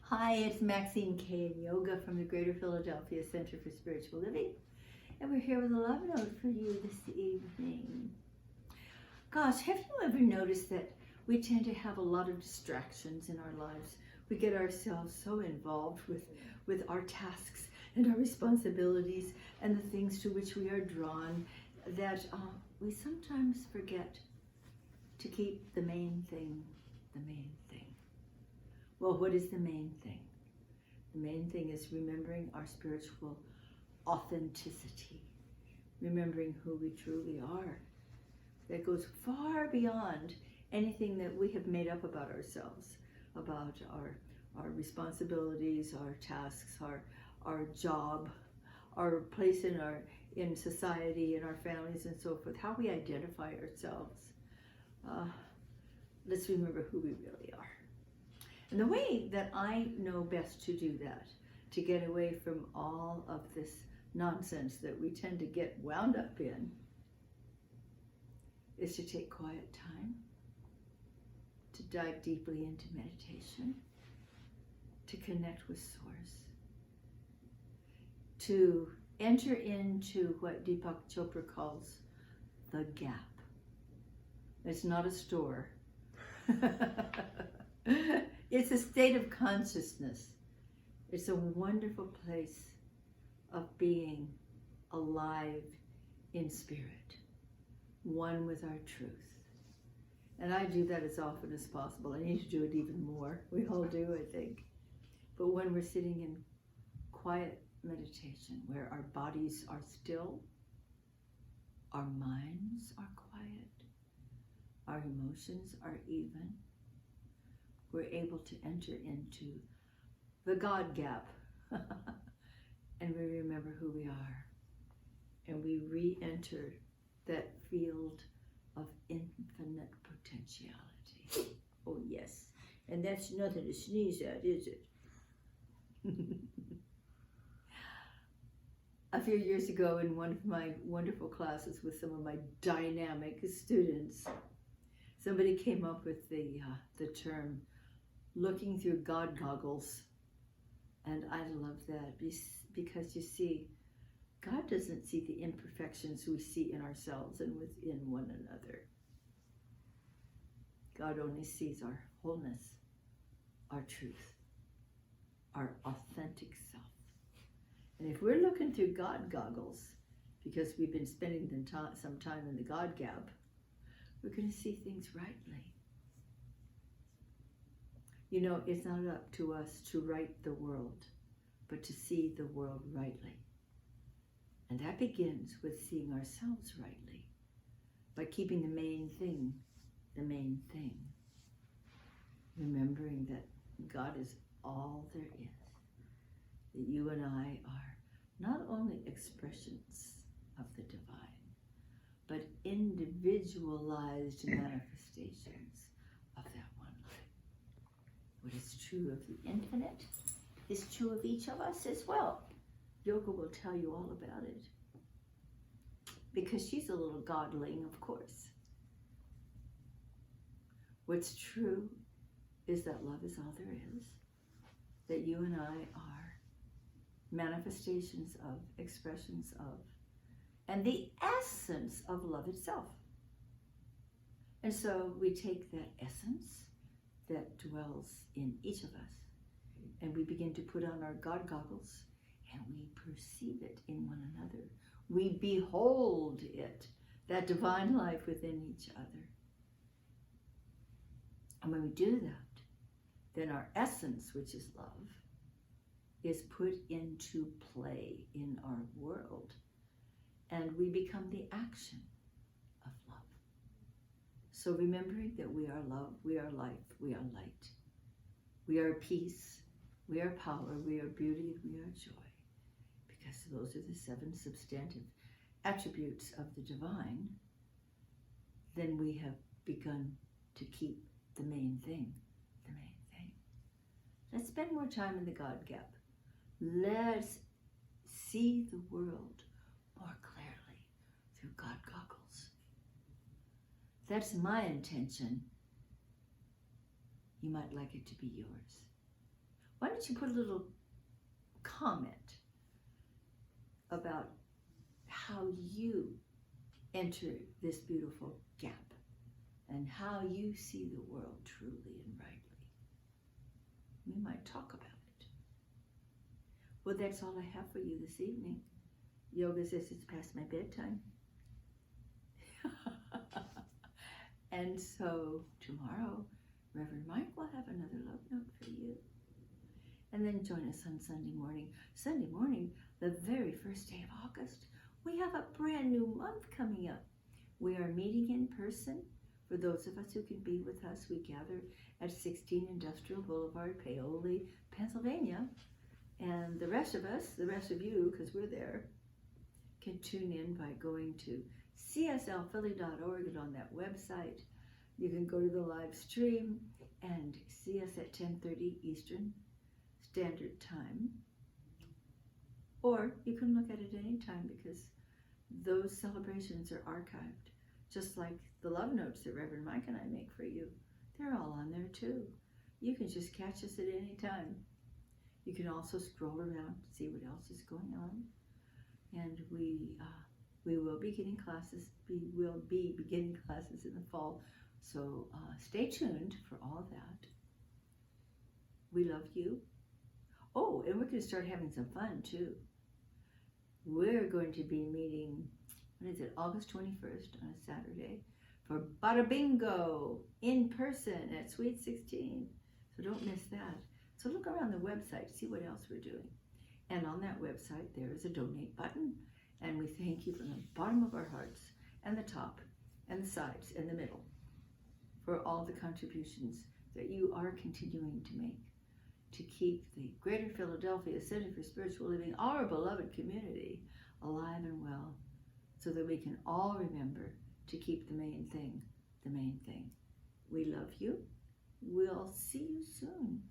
Hi, it's Maxine Kaye in Yoga from the Greater Philadelphia Center for Spiritual Living. And we're here with a love note for you this evening. Gosh, have you ever noticed that we tend to have a lot of distractions in our lives? We get ourselves so involved with our tasks and our responsibilities and the things to which we are drawn that we sometimes forget to keep the main thing the main thing. Well, what is the main thing? The main thing is remembering our spiritual authenticity, remembering who we truly are. That goes far beyond anything that we have made up about ourselves, about our responsibilities, our tasks, our job, our place in society, in our families and so forth, how we identify ourselves. Let's remember who we really are. And the way that I know best to do that, to get away from all of this nonsense that we tend to get wound up in, is to take quiet time, to dive deeply into meditation, to connect with Source, to enter into what Deepak Chopra calls the gap. It's not a store. It's a state of consciousness. It's a wonderful place of being alive in spirit, one with our truth. And I do that as often as possible. I need to do it even more. We all do, I think. But when we're sitting in quiet meditation, where our bodies are still, our minds are quiet, our emotions are even, we're able to enter into the God gap and we remember who we are, and we re-enter that field of infinite potentiality. Oh yes, and that's nothing to sneeze at, is it? A few years ago, in one of my wonderful classes with some of my dynamic students, somebody came up with the term looking through God goggles. And I love that because you see, God doesn't see the imperfections we see in ourselves and within one another. God only sees our wholeness, our truth, our authentic self. And if we're looking through God goggles, because we've been spending some time in the God gap, we're going to see things rightly. You know, it's not up to us to right the world, but to see the world rightly. And that begins with seeing ourselves rightly, by keeping the main thing the main thing. Remembering that God is all there is, that you and I are not only expressions of the divine, but individualized manifestations of that one light. What is true of the infinite is true of each of us as well. Yoga will tell you all about it, because she's a little godling, of course. What's true is that love is all there is, that you and I are manifestations of, expressions of, and the essence of love itself. And so we take that essence that dwells in each of us, and we begin to put on our God goggles, and we perceive it in one another. We behold it, that divine life within each other. And when we do that, then our essence, which is love, is put into play in our world, and we become the action of love. So remembering that we are love, we are life, we are light, we are peace, we are power, we are beauty, and we are joy, because those are the 7 substantive attributes of the divine, then we have begun to keep the main thing the main thing. Let's spend more time in the God gap. Let's see the world more clearly through God goggles. That's my intention. You might like it to be yours. why don't you put a little comment about how you enter this beautiful gap and how you see the world truly and rightly. We might talk about it. Well, that's all I have for you this evening. Yoga says it's past my bedtime. And so tomorrow, Reverend Mike will have another love note for you. And then join us on Sunday morning. Sunday morning, the very first day of August, we have a brand new month coming up. We are meeting in person. For those of us who can be with us, we gather at 16 Industrial Boulevard, Paoli, Pennsylvania. And the rest of us, the rest of you, because we're there, can tune in by going to cslphilly.org, and on that website, you can go to the live stream and see us at 10:30 Eastern Standard Time. Or you can look at it any time, because those celebrations are archived, just like the love notes that Reverend Mike and I make for you. They're all on there too. You can just catch us at any time. You can also scroll around, see what else is going on. And we will be beginning classes. We will be beginning classes in the fall. So stay tuned for all that. We love you. Oh, and we're going to start having some fun too. We're going to be meeting, August 21st on a Saturday for Bada Bingo in person at Suite 16. So don't miss that. So look around the website, see what else we're doing. And on that website, there is a donate button. And we thank you from the bottom of our hearts, and the top, and the sides, and the middle, for all the contributions that you are continuing to make to keep the Greater Philadelphia Center for Spiritual Living, our beloved community, alive and well, so that we can all remember to keep the main thing the main thing. We love you. We'll see you soon.